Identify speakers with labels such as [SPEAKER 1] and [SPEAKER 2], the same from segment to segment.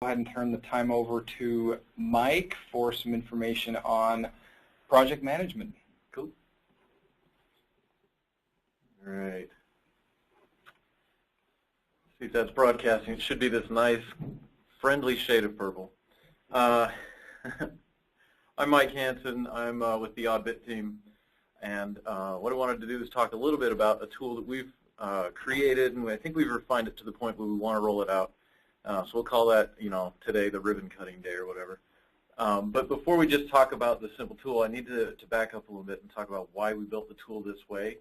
[SPEAKER 1] ahead and turn the time over to Mike for some information on project management.
[SPEAKER 2] Cool. All right. See if that's broadcasting. It should be this nice, friendly shade of purple. I'm Mike Hansen. I'm with the Oddbit team. And what I wanted to do is talk a little bit about a tool that we've created, and I think we've refined it to the point where we want to roll it out. So we'll call that, today the ribbon cutting day or whatever. But before we just talk about the simple tool, I need to back up a little bit and talk about why we built the tool this way.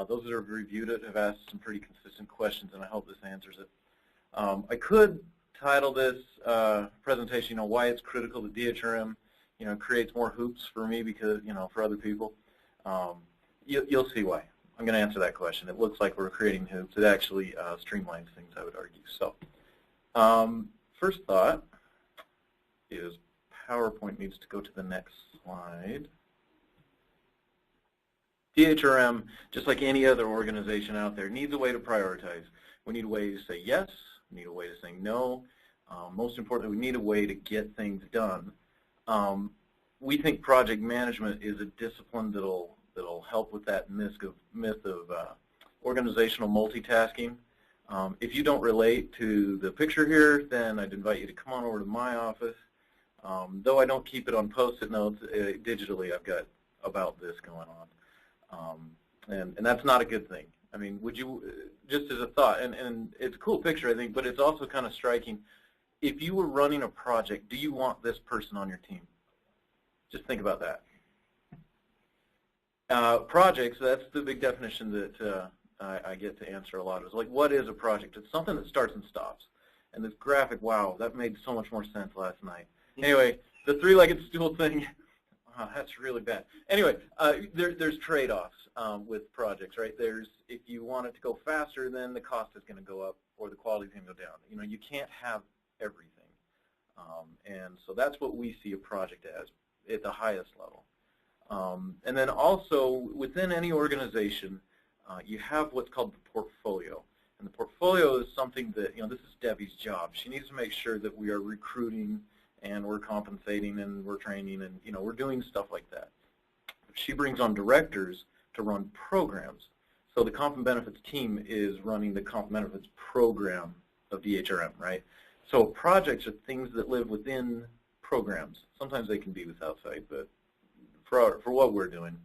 [SPEAKER 2] Those that have reviewed it have asked some pretty consistent questions, and I hope this answers it. I could title this presentation, why it's critical to DHRM. Creates more hoops for me because, for other people. You'll see why. I'm going to answer that question. It looks like we're creating hoops. It actually streamlines things, I would argue. So, first thought is PowerPoint needs to go to the next slide. DHRM, just like any other organization out there, needs a way to prioritize. We need a way to say yes. We need a way to say no. Most importantly, we need a way to get things done. We think project management is a discipline that'll help with that myth of organizational multitasking. If you don't relate to the picture here, then I'd invite you to come on over to my office. Though I don't keep it on Post-it notes, digitally I've got about this going on. And that's not a good thing. I mean, would you, just as a thought, and it's a cool picture, I think, but it's also kind of striking. If you were running a project, do you want this person on your team? Just think about that. Projects, that's the big definition that I get to answer a lot. It's like, what is a project? It's something that starts and stops. And this graphic, wow, that made so much more sense last night. Anyway, the three-legged stool thing, wow, that's really bad. Anyway, there's trade-offs with projects, right? If you want it to go faster, then the cost is going to go up or the quality is going to go down. You can't have everything. And so that's what we see a project as at the highest level. And then also, within any organization, you have what's called the portfolio. And the portfolio is something that, this is Debbie's job. She needs to make sure that we are recruiting and we're compensating and we're training and, we're doing stuff like that. She brings on directors to run programs. So the comp and benefits team is running the comp and benefits program of DHRM, right? So projects are things that live within programs. Sometimes they can be with outside, but for what we're doing,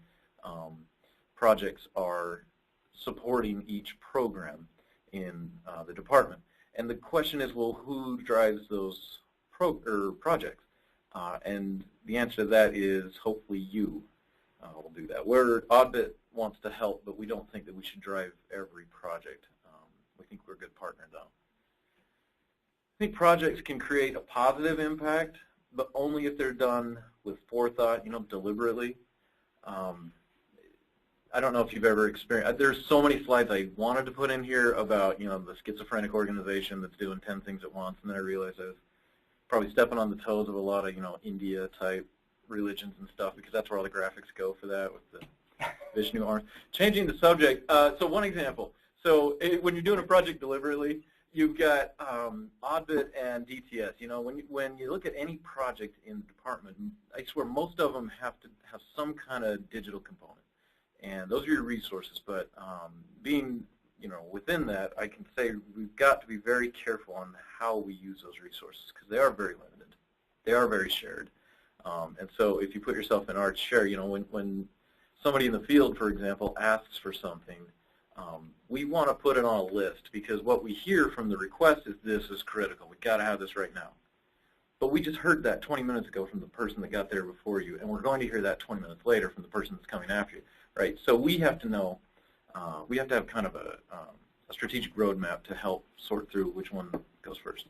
[SPEAKER 2] projects are supporting each program in the department. And the question is, well, who drives those projects? And the answer to that is hopefully you will do that. Where Oddbit wants to help, but we don't think that we should drive every project. We think we're a good partner, though. I think projects can create a positive impact, but only if they're done with forethought, deliberately. I don't know if you've ever experienced, there's so many slides I wanted to put in here about, the schizophrenic organization that's doing 10 things at once, and then I realized I was probably stepping on the toes of a lot of, India-type religions and stuff, because that's where all the graphics go for that with the Vishnu arms. Changing the subject, so one example. So when you're doing a project deliberately, you've got Oddbit and DTS. When you look at any project in the department, I swear most of them have to have some kind of digital component. And those are your resources, but being, within that, I can say we've got to be very careful on how we use those resources because they are very limited. They are very shared. And so if you put yourself in our chair, when somebody in the field, for example, asks for something, we want to put it on a list because what we hear from the request is this is critical. We've got to have this right now. But we just heard that 20 minutes ago from the person that got there before you, and we're going to hear that 20 minutes later from the person that's coming after you, right? So we have to know, we have to have kind of a strategic roadmap to help sort through which one goes first.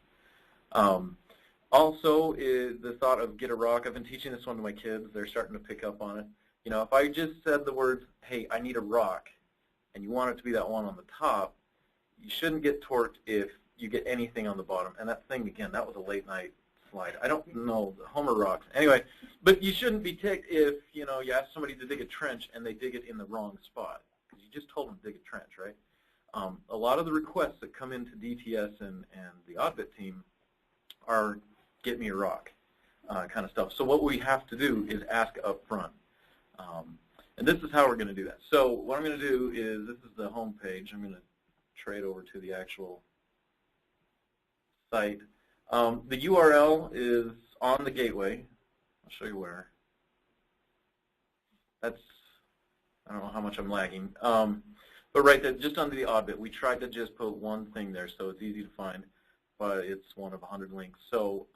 [SPEAKER 2] Also, is the thought of get a rock. I've been teaching this one to my kids. They're starting to pick up on it. If I just said the words, hey, I need a rock, and you want it to be that one on the top, you shouldn't get torqued if you get anything on the bottom. And that thing, again, that was a late night slide. I don't know, the Homer rocks. Anyway, but you shouldn't be ticked if, you ask somebody to dig a trench and they dig it in the wrong spot. Because you just told them to dig a trench, right? A lot of the requests that come into DTS and the Oddbit team are get me a rock kind of stuff. So what we have to do is ask up front. And this is how we're going to do that. So what I'm going to do is, this is the home page. I'm going to trade over to the actual site. The URL is on the gateway. I'll show you where. That's, I don't know how much I'm lagging. But right there, just under the odd bit, we tried to just put one thing there so it's easy to find, but it's one of 100 links. So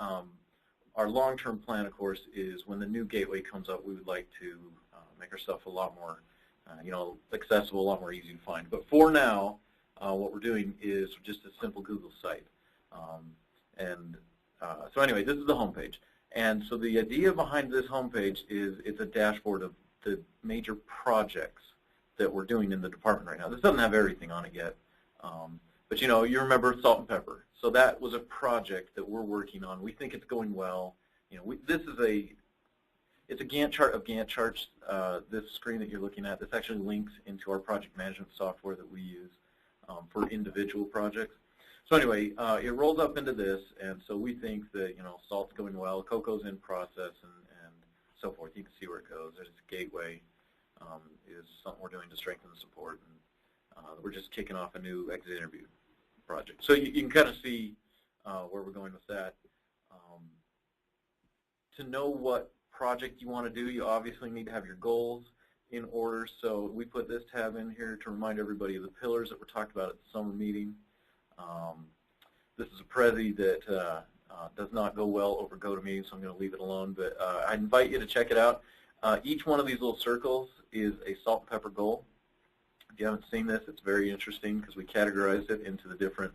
[SPEAKER 2] our long-term plan, of course, is when the new gateway comes up, we would like to make our stuff a lot more accessible, a lot more easy to find. But for now, what we're doing is just a simple Google site. So anyway, this is the home page. And so the idea behind this home page is it's a dashboard of the major projects that we're doing in the department right now. This doesn't have everything on it yet. But you remember salt and pepper. So that was a project that we're working on. We think it's going well. This is it's a Gantt chart of Gantt charts. This screen that you're looking at, this actually links into our project management software that we use for individual projects. So anyway, it rolls up into this, and so we think that salt's going well, cocoa's in process, and so forth. You can see where it goes. There's gateway is something we're doing to strengthen the support, and we're just kicking off a new exit interview project. So you can kind of see where we're going with that. To know what project you want to do, you obviously need to have your goals in order. So we put this tab in here to remind everybody of the pillars that were talked about at the summer meeting. This is a Prezi that does not go well over GoToMeeting, so I'm going to leave it alone. But I invite you to check it out. Each one of these little circles is a salt and pepper goal. If you haven't seen this, it's very interesting because we categorized it into the different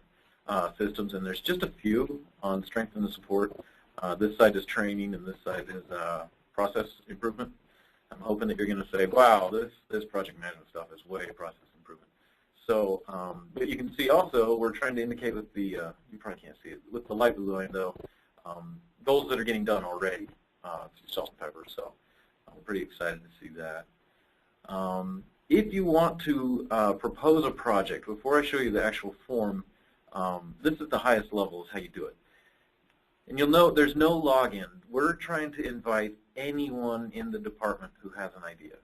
[SPEAKER 2] systems, and there's just a few on strengthen the support. This side is training, and this side is process improvement. I'm hoping that you're going to say, wow, this project management stuff is way process improvement. So, but you can see also, we're trying to indicate with the, you probably can't see it, with the light blue line though, goals that are getting done already, salt and pepper, so I'm pretty excited to see that. If you want to propose a project, before I show you the actual form, this is the highest level, is how you do it. And you'll note there's no login. We're trying to invite anyone in the department who has an idea.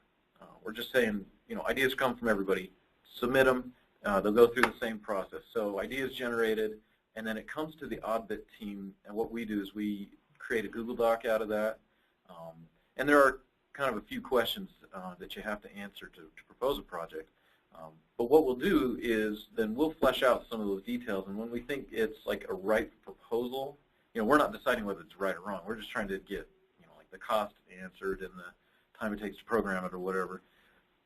[SPEAKER 2] We're just saying, ideas come from everybody. Submit them. They'll go through the same process. So ideas generated, and then it comes to the oddbit team, and what we do is we create a Google Doc out of that. And there are kind of a few questions that you have to answer to propose a project. But what we'll do is then we'll flesh out some of those details, and when we think it's like a right proposal, we're not deciding whether it's right or wrong. We're just trying to get, like the cost answered and the time it takes to program it or whatever.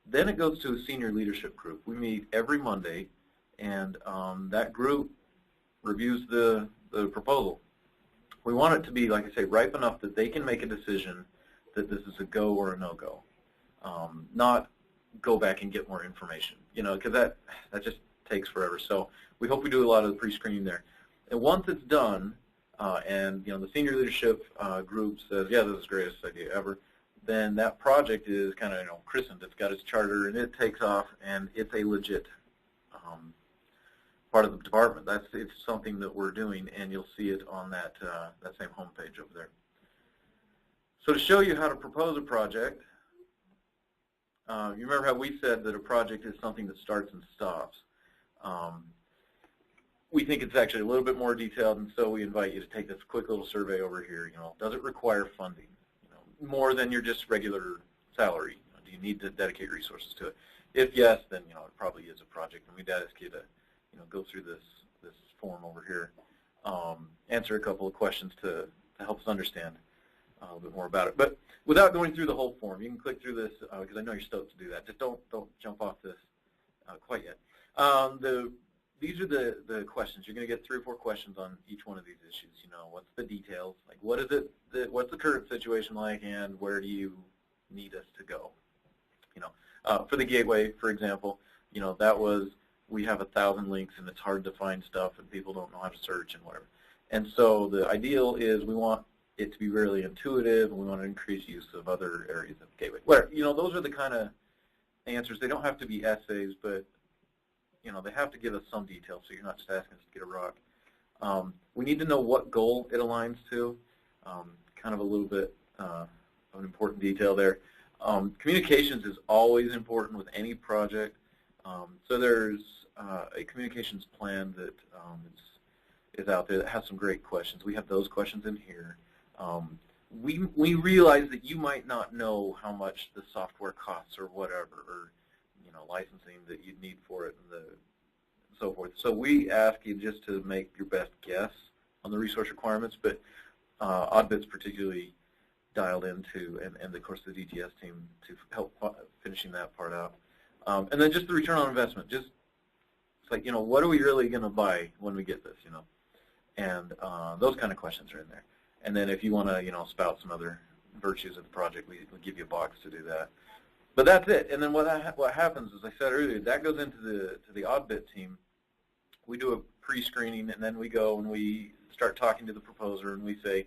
[SPEAKER 2] Then it goes to a senior leadership group. We meet every Monday, and that group reviews the proposal. We want it to be, like I say, ripe enough that they can make a decision that this is a go or a no-go, not go back and get more information, because that just takes forever. So we hope we do a lot of the pre-screening there. And once it's done, and the senior leadership group says, yeah, this is the greatest idea ever, then that project is kind of christened. It's got its charter, and it takes off, and it's a legit part of the department. It's something that we're doing, and you'll see it on that same homepage over there. So to show you how to propose a project, you remember how we said that a project is something that starts and stops. We think it's actually a little bit more detailed, and so we invite you to take this quick little survey over here. Does it require funding? More than your just regular salary? Do you need to dedicate resources to it? If yes, then it probably is a project, and we'd ask you to go through this form over here, answer a couple of questions to help us understand a little bit more about it. But without going through the whole form, you can click through this because I know you're stoked to do that. Just don't jump off this quite yet. These are the questions. You're going to get 3 or 4 questions on each one of these issues. What's the details? Like, what is it? What's the current situation like, and where do you need us to go? For the gateway, for example, that was, we have 1,000 links, and it's hard to find stuff, and people don't know how to search and whatever. And so the ideal is we want it to be really intuitive, and we want to increase use of other areas of gateway. Where those are the kind of answers. They don't have to be essays, but they have to give us some detail, so you're not just asking us to get a rock. We need to know what goal it aligns to, kind of a little bit of an important detail there. Communications is always important with any project. So there's a communications plan that is out there that has some great questions. We have those questions in here. We realize that you might not know how much the software costs or whatever, or licensing that you'd need for it and so forth. So we ask you just to make your best guess on the resource requirements, but Oddbit's particularly dialed into, and of course the DTS team to help finishing that part out. And then just the return on investment. Just it's like, what are we really going to buy when we get this, And those kind of questions are in there. And then if you want to, spout some other virtues of the project, we'll give you a box to do that. But that's it. And then what happens, as I said earlier, that goes into the Oddbit team. We do a pre-screening, and then we go and we start talking to the proposer, and we say,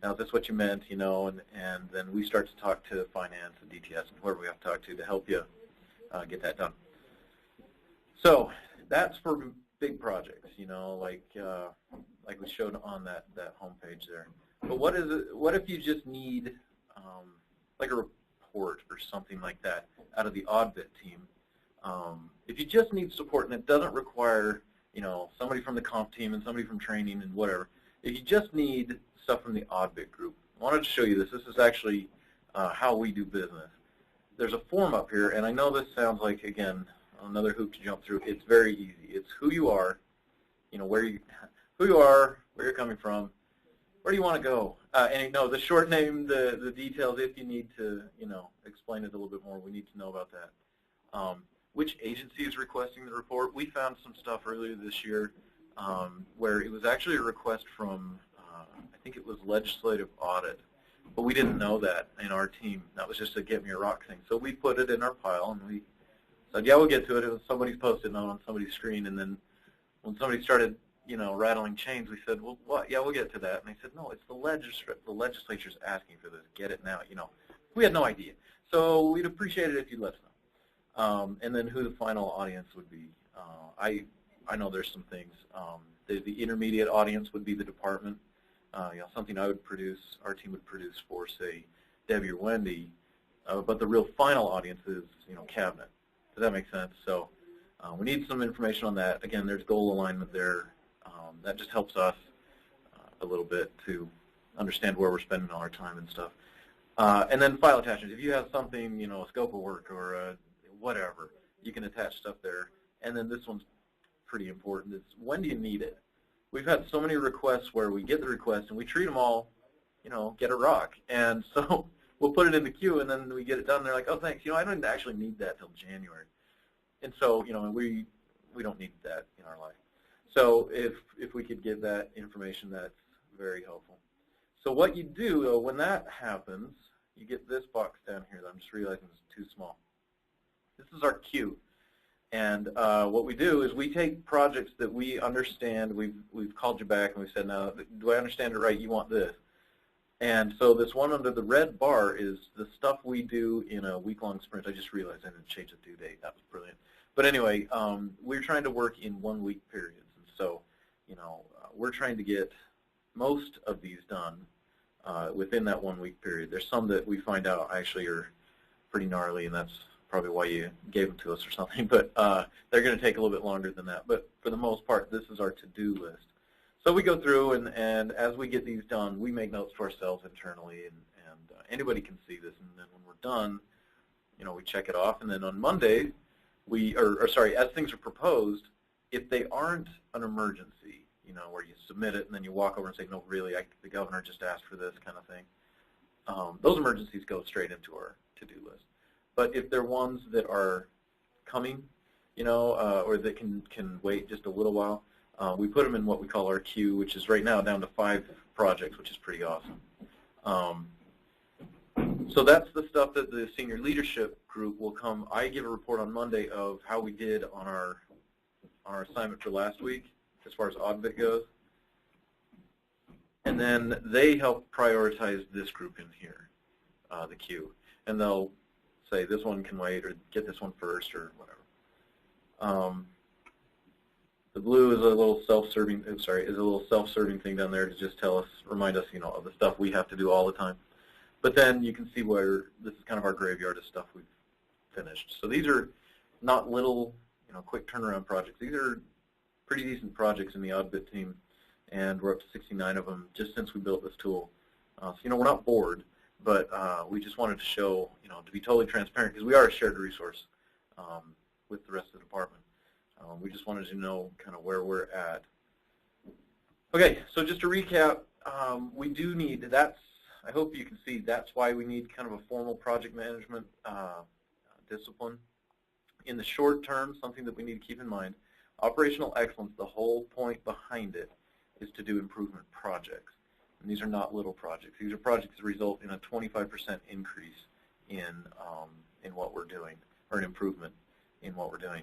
[SPEAKER 2] now, is this what you meant, and then we start to talk to finance and DTS and whoever we have to talk to help you get that done. So that's for big projects, like we showed on that homepage there. But what if you just need like a report or something like that out of the Oddbit team? If you just need support and it doesn't require somebody from the comp team and somebody from training and whatever, if you just need stuff from the Oddbit group, I wanted to show you this. This is actually how we do business. There's a form up here, and I know this sounds like, again, another hoop to jump through. It's very easy. It's who you are, who you are, where you're coming from, where do you want to go, and the short name, the details. If you need to, explain it a little bit more, we need to know about that. Which agency is requesting the report? We found some stuff earlier this year where it was actually a request from, I think it was Legislative Audit, but we didn't know that in our team. That was just a get me a rock thing. So we put it in our pile, and we said, yeah, we'll get to it. It was somebody's posted on somebody's screen, and then when somebody started, rattling chains, we said, well, what? Yeah, we'll get to that. And they said, no, it's the legislature's asking for this. Get it now. We had no idea. So we'd appreciate it if you'd let us know. And then who the final audience would be. I know there's some things. The intermediate audience would be the department. Something I would produce, our team would produce for, say, Debbie or Wendy. But the real final audience is, cabinet. Does that make sense? So we need some information on that. Again, there's goal alignment there. That just helps us a little bit to understand where we're spending all our time and stuff. And then file attachments. If you have something, a scope of work or whatever, you can attach stuff there. And then this one's pretty important. It's when do you need it? We've had so many requests where we get the request and we treat them all, get a rock. And so we'll put it in the queue, and then we get it done. And they're like, oh, thanks. I don't actually need that till January. And so, we don't need that in our life. So if we could give that information, that's very helpful. So what you do, though, when that happens, you get this box down here that I'm just realizing is too small. This is our queue. And what we do is we take projects that we understand. We've called you back and we said, now, do I understand it right? You want this. And so this one under the red bar is the stuff we do in a week-long sprint. I just realized I didn't change the due date. That was brilliant. But anyway, we're trying to work in 1 week periods. And so, we're trying to get most of these done within that 1 week period. There's some that we find out actually are pretty gnarly, and that's probably why you gave them to us or something. But they're going to take a little bit longer than that. But for the most part, this is our to-do list. So we go through, and as we get these done, we make notes to ourselves internally, and anybody can see this. And then when we're done, we check it off. And then on Monday, as things are proposed, if they aren't an emergency, where you submit it and then you walk over and say, no, really, the governor just asked for this kind of thing, those emergencies go straight into our to-do list. But if they're ones that are coming, or that can wait just a little while, we put them in what we call our queue, which is right now down to 5 projects, which is pretty awesome. So that's the stuff that the senior leadership group will come. I give a report on Monday of how we did on our assignment for last week as far as Oddbit goes. And then they help prioritize this group in here, the queue. And they'll say this one can wait, or get this one first, or whatever. The blue is a little self-serving. Is a little self-serving thing down there to just tell us, remind us, of the stuff we have to do all the time. But then you can see where this is kind of our graveyard of stuff we've finished. So these are not little, quick turnaround projects. These are pretty decent projects in the oddbit team, and we're up to 69 of them just since we built this tool. So we're not bored, but we just wanted to show, to be totally transparent, because we are a shared resource with the rest of the department. We just wanted to know kind of where we're at. Okay, so just to recap, we do need, I hope you can see, that's why we need kind of a formal project management discipline. In the short term, something that we need to keep in mind, operational excellence, the whole point behind it is to do improvement projects. And these are not little projects. These are projects that result in a 25% increase in what we're doing, or an improvement in what we're doing.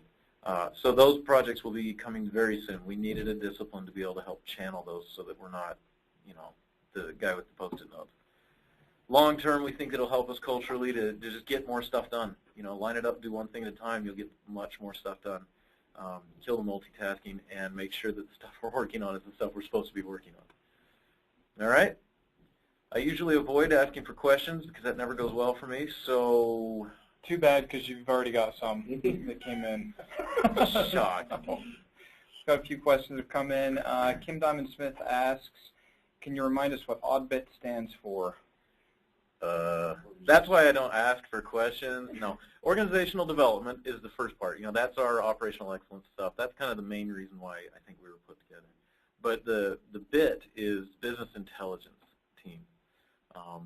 [SPEAKER 2] So those projects will be coming very soon. We needed a discipline to be able to help channel those so that we're not, the guy with the Post-it notes. Long term, we think it'll help us culturally to just get more stuff done. Line it up, do one thing at a time, you'll get much more stuff done. Kill the multitasking and make sure that the stuff we're working on is the stuff we're supposed to be working on. All right? I usually avoid asking for questions because that never goes well for me, so...
[SPEAKER 1] Too bad, because you've already got some that came in.
[SPEAKER 2] Shocked.
[SPEAKER 1] Got a few questions that have come in. Kim Diamond Smith asks, can you remind us what oddbit stands for?
[SPEAKER 2] That's why I don't ask for questions. No. Organizational development is the first part. That's our operational excellence stuff. That's kind of the main reason why I think we were put together. But the bit is business intelligence team.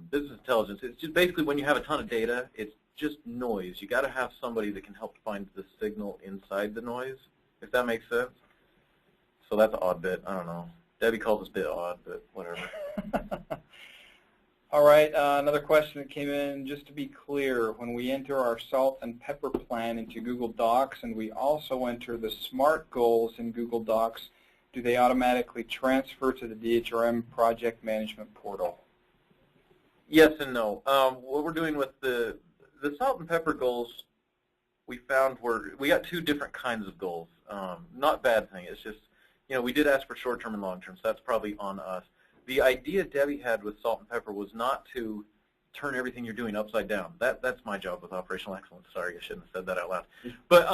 [SPEAKER 2] Business intelligence, it's just basically when you have a ton of data, it's just noise. You got to have somebody that can help find the signal inside the noise, if that makes sense. So that's odd bit. I don't know. Debbie calls this bit odd, but whatever.
[SPEAKER 1] All right, another question that came in, just to be clear, when we enter our salt and pepper plan into Google Docs and we also enter the SMART goals in Google Docs, do they automatically transfer to the DHRM project management portal?
[SPEAKER 2] Yes and no. What we're doing with the salt and pepper goals, we found we got two different kinds of goals. Not bad thing. It's just, we did ask for short-term and long-term, so that's probably on us. The idea Debbie had with salt and pepper was not to turn everything you're doing upside down. That's my job with operational excellence. Sorry, I shouldn't have said that out loud. But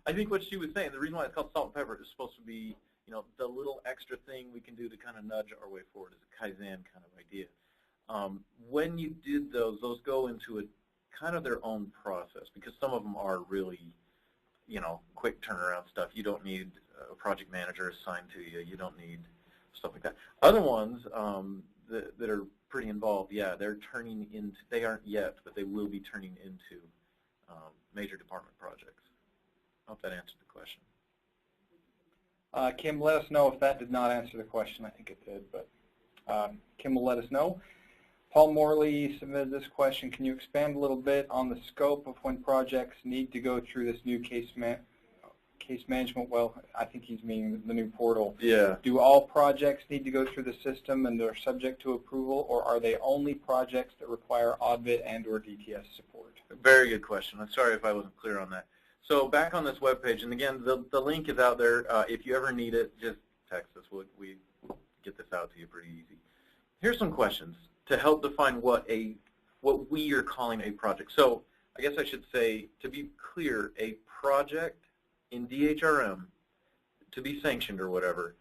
[SPEAKER 2] I think what she was saying, the reason why it's called salt and pepper is supposed to be, the little extra thing we can do to kind of nudge our way forward, is a Kaizen kind of idea. When you did those go into a kind of their own process, because some of them are really, quick turnaround stuff. You don't need a project manager assigned to you. You don't need stuff like that. Other ones that are pretty involved, yeah, they're turning into, they aren't yet, but they will be turning into major department projects. I hope that answered the question.
[SPEAKER 1] Kim, let us know if that did not answer the question. I think it did, but Kim will let us know. Paul Morley submitted this question. Can you expand a little bit on the scope of when projects need to go through this new case management? Well, I think he's meaning the new portal.
[SPEAKER 2] Yeah.
[SPEAKER 1] Do all projects need to go through the system and they're subject to approval, or are they only projects that require oddbit and or DTS support?
[SPEAKER 2] Very good question. I'm sorry if I wasn't clear on that. So back on this webpage, and again, the link is out there. If you ever need it, just text us. We get this out to you pretty easy. Here's some questions to help define what we are calling a project. So I guess I should say, to be clear, a project in DHRM, to be sanctioned or whatever,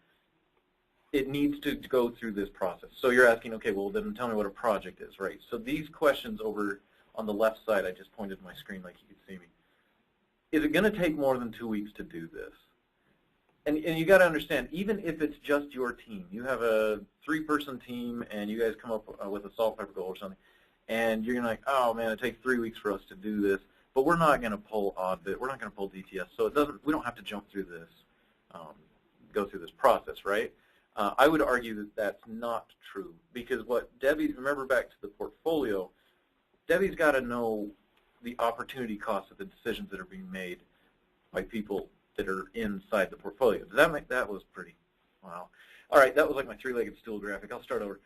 [SPEAKER 2] it needs to go through this process. So you're asking, okay, well then tell me what a project is, right? So these questions over on the left side, I just pointed to my screen like you could see me. Is it going to take more than 2 weeks to do this? And you got to understand, even if it's just your team, you have a 3-person team and you guys come up with a salt pepper goal or something, and you're like, oh man, it takes 3 weeks for us to do this, but we're not going to pull oddbit, we're not going to pull DTS, so we don't have to jump through this, go through this process, right? I would argue that that's not true, because what Debbie, remember back to the portfolio, Debbie's got to know the opportunity cost of the decisions that are being made by people that are inside the portfolio. Does that make, that was pretty, wow. All right, that was like my 3-legged stool graphic. I'll start over.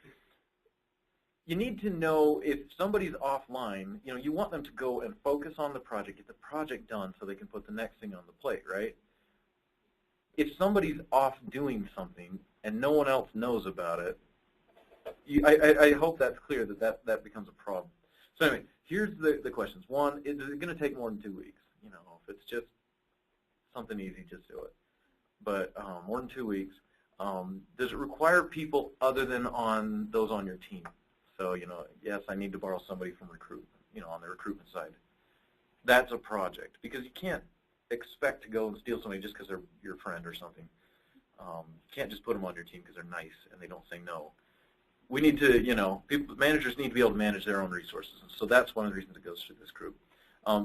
[SPEAKER 2] You need to know if somebody's offline, you want them to go and focus on the project, get the project done so they can put the next thing on the plate, right? if somebody's off doing something and no one else knows about it, I hope that's clear that becomes a problem. So anyway, here's the questions. One, is it going to take more than 2 weeks? You know, if it's just something easy, just do it. But more than 2 weeks. Does it require people other than those on your team? So, you know, yes, I need to borrow somebody from on the recruitment side. That's a project, because you can't expect to go and steal somebody just because they're your friend or something. You can't just put them on your team because they're nice and they don't say no. We need to, managers need to be able to manage their own resources. So that's one of the reasons it goes through this group.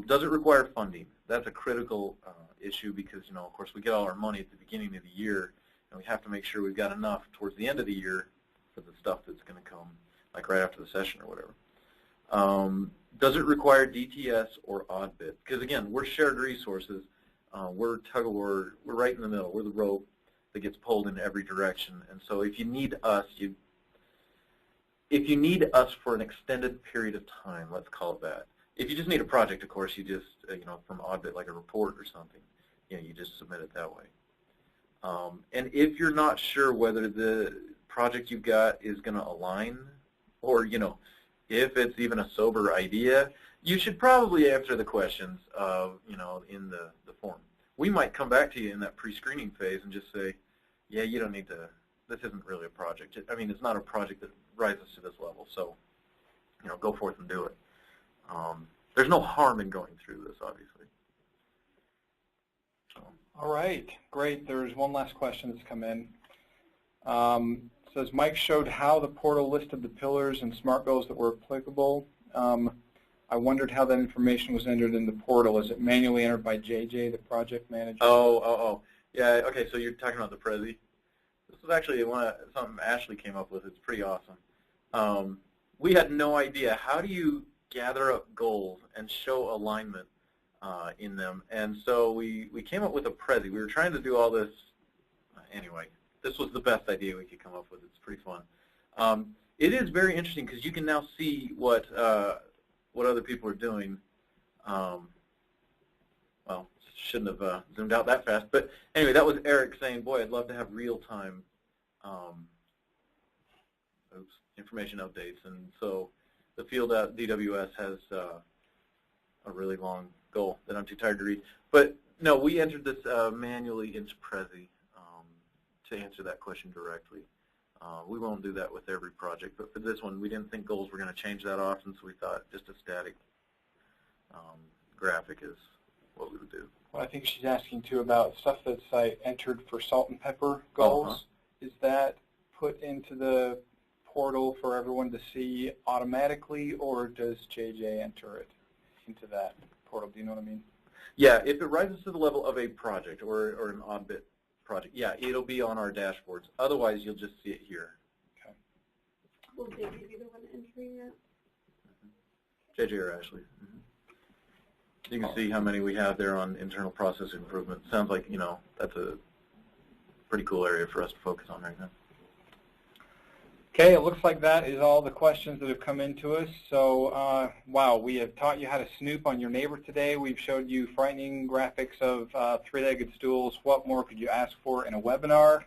[SPEAKER 2] Does it require funding? That's a critical issue because, of course, we get all our money at the beginning of the year, and we have to make sure we've got enough towards the end of the year for the stuff that's going to come, like right after the session or whatever. Does it require DTS or odd bit? Because, again, we're shared resources. We're tug of war. We're right in the middle. We're the rope that gets pulled in every direction. And so if you need us, for an extended period of time, let's call it that. If you just need a project, of course, you just, from Oddbit, like a report or something, you just submit it that way. And if you're not sure whether the project you've got is going to align, or, if it's even a sober idea, you should probably answer the questions of, in the form. We might come back to you in that pre-screening phase and just say, yeah, you don't need to, this isn't really a project. I mean, it's not a project that rises to this level, so, go forth and do it. There's no harm in going through this, obviously. So.
[SPEAKER 1] All right, great. There's one last question that's come in. It says, Mike showed how the portal listed the pillars and SMART goals that were applicable. I wondered how that information was entered in the portal. Is it manually entered by JJ, the project manager?
[SPEAKER 2] Oh. Yeah, okay, so you're talking about the Prezi. This was actually something Ashley came up with. It's pretty awesome. We had no idea. How do you gather up goals and show alignment in them? And so we came up with a Prezi. We were trying to do all this. Anyway, this was the best idea we could come up with. It's pretty fun. It is very interesting because you can now see what other people are doing. Well, shouldn't have zoomed out that fast. But anyway, that was Eric saying, boy, I'd love to have real-time information updates. And so the field at DWS has a really long goal that I'm too tired to read. But no, we entered this manually into Prezi to answer that question directly. We won't do that with every project, but for this one, we didn't think goals were going to change that often, so we thought just a static graphic is what we would do.
[SPEAKER 1] Well, I think she's asking, too, about stuff that's entered for salt and pepper goals. Is that put into the portal for everyone to see automatically, or does JJ enter it into that portal? Do you know what I mean?
[SPEAKER 2] Yeah, if it rises to the level of a project or an Oddbit project, yeah, it'll be on our dashboards. Otherwise, you'll just see it here.
[SPEAKER 3] Okay. Will JJ be the one entering it?
[SPEAKER 2] JJ or Ashley. You can see how many we have there on internal process improvement. Sounds like, that's a pretty cool area for us to focus on right now.
[SPEAKER 1] Okay, it looks like that is all the questions that have come into us. So, wow, we have taught you how to snoop on your neighbor today. We've showed you frightening graphics of three-legged stools. What more could you ask for in a webinar?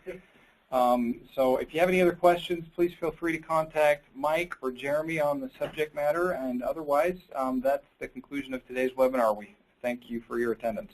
[SPEAKER 1] So if you have any other questions, please feel free to contact Mike or Jeremy on the subject matter. And otherwise, that's the conclusion of today's webinar. We thank you for your attendance.